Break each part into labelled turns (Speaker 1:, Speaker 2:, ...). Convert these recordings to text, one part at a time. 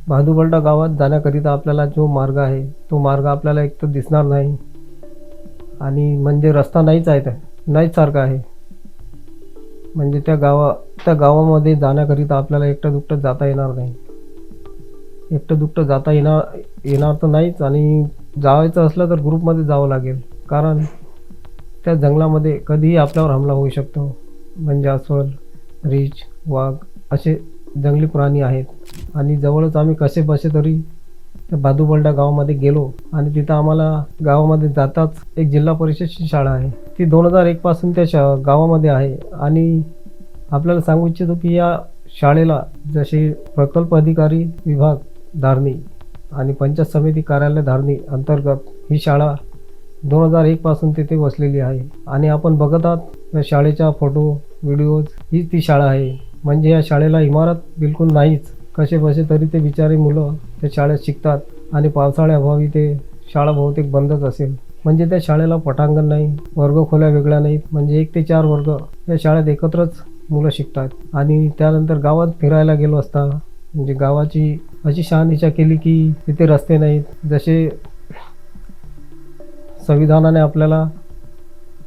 Speaker 1: भादुबल्डा गावात जाण्याकरिता आपल्याला जो मार्ग आहे तो मार्ग आपल्याला एक तर दिसणार नाही आणि म्हणजे रस्ता नाहीच आहे, नाहीच सारखा आहे. म्हणजे त्या गावामध्ये जाण्याकरिता आपल्याला एकटं दुकटं जाता येणार नाही. एकटं दुकटं जाता येणार तर नाहीच आणि जायचं असलं तर ग्रुपमध्ये जावं लागेल. कारण त्या जंगलामध्ये कधीही आपल्यावर हमला होऊ शकतो. म्हणजे अस्वल, रीछ, वाघ असे जंगली प्राणी आहेत आणि जवळच आम्ही कसेबसे तरी त्या भादुबल्डा गावामध्ये गेलो आणि तिथं आम्हाला गावामध्ये जाताच एक जिल्हा परिषदची शाळा आहे. ती 2001 पासून त्या गावामध्ये आहे आणि आपल्याला सांगू इच्छितो की या शाळेला जसे प्रकल्प अधिकारी विभाग धारणी आणि पंचायत समिती कार्यालय धारणी अंतर्गत ही शाळा 2001 पासून तिथे वसलेली आहे आणि आपण बघत आहात या शाळेच्या फोटो व्हिडिओज ही ती शाळा आहे. म्हणजे या शाळेला इमारत बिलकुल नाहीच. कसे बसे तरी ते बिचारे मुलं त्या शाळेत शिकतात आणि पावसाळ्याअभावी ते शाळा बहुतेक बंदच असेल. म्हणजे त्या शाळेला पटांगण नाही, वर्गखोल्या वेगळ्या नाहीत. म्हणजे 1 ते 4 वर्ग या शाळेत एकत्रच मुलं शिकतात. आणि त्यानंतर गावात फिरायला गेलो असता म्हणजे गावाची अशी शहानिशा केली की तिथे रस्ते नाहीत. जसे संविधानाने आपल्याला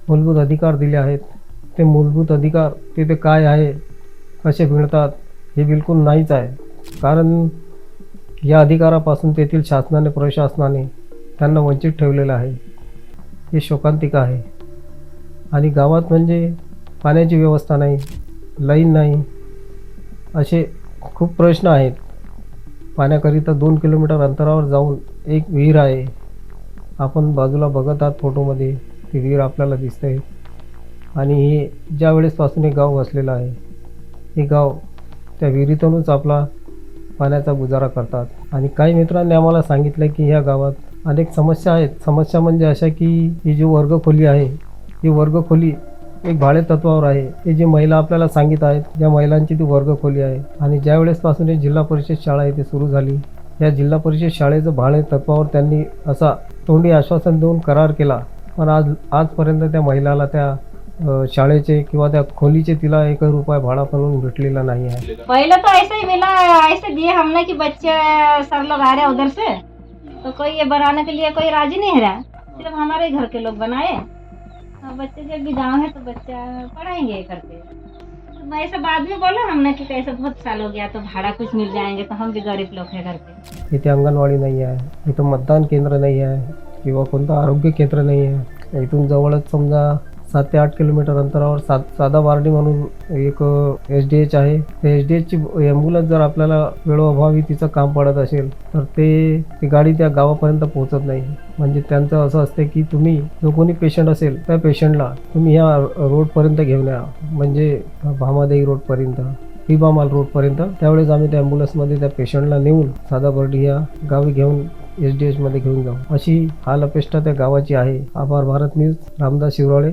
Speaker 1: मूलभूत अधिकार दिले आहेत ते मूलभूत अधिकार तिथे काय आहे, कसे मिळतात हे बिलकुल नाहीच आहे. कारण या अधिकारापासून तेथील शासनाने प्रशासनाने त्यांना वंचित ठेवलेलं आहे. हे शोकांतिक आहे. आणि गावात म्हणजे पाण्याची व्यवस्था नाही, लाईन नाही, असे खूप प्रश्न आहेत. पाण्याकरिता 2 किलोमीटर अंतरावर जाऊन एक विहीर आहे. आपण बाजूला बघत आहात फोटोमध्ये ती विहीर आपल्याला दिसते. आणि हे ज्या वेळेसपासून हे गाव वसलेलं आहे, हे गाव त्या विहिरीतूनच आपला पाण्याचा गुजारा करतात. आणि काही मित्रांनी आम्हाला सांगितलं की ह्या गावात अनेक समस्या आहेत. समस्या म्हणजे अशा की ही जी वर्गखोली आहे, ही वर्गखोली एक भाडे तत्वावर आहे. हे जे महिला आपल्याला सांगित आहेत, ज्या महिलांची ती वर्गखोली आहे. आणि ज्या वेळेसपासून हे जिल्हा परिषद शाळा इथे सुरू झाली, या जिल्हा परिषद शाळेचं भाडे तत्वावर त्यांनी असा तोंडी आश्वासन देऊन करार केला. पण आजपर्यंत त्या महिलाला त्या शाळेचे किंवा त्या खोलीचे तिला 1 रुपया भाड़ा पण भेटलेला नहीं है।
Speaker 2: पहले तो ऐसे ही मिला, ऐसे दिए हमने कि बच्चे सब लोग आ रहे उधर से, तो कोई ये बनाने के लिए कोई राजी नहीं रहा, सिर्फ हमारे घर के लोग बनाए। अब बच्चे जब भी गाँव है तो बच्चा पढ़ाएंगे करके। तो ऐसे बाद में बोला हमने कि कैसे बहुत साल हो गया तो भाड़ा कुछ मिल जाएंगे, तो हम भी गरीब लोग है करके।
Speaker 1: इथे अंगणवाडी नहीं है, इथं मतदान केंद्र नहीं है किंवा कोणतं आरोग्य केंद्र नहीं है। इथून जवळच समजा 7 ते 8 किलोमीटर अंतरावर सादा बार्डी म्हणून एक SDH आहे। ते SDHची ॲम्ब्युलन्स जर आपल्याला वेळोअभावी तिचं काम पडत असेल तर ती गाडी त्या गावापर्यंत पोहोचत नाही। म्हणजे त्यांचं असं असते की तुम्ही जो कोणी पेशंट असेल त्या पेशंटला तुम्ही ह्या रोडपर्यंत घेऊन या, म्हणजे भामादेवी रोडपर्यंत, हिबामाल रोडपर्यंत। त्यावेळेस आम्ही त्या ॲम्ब्युलन्समध्ये त्या पेशंटला नेऊन सादा बर्डी या गावी घेऊन SDH मध्ये घेऊन जाऊ, अशी हाल अपेष्टा त्या गावाची आहे। आभार भारत न्यूज, रामदास शिवराळे।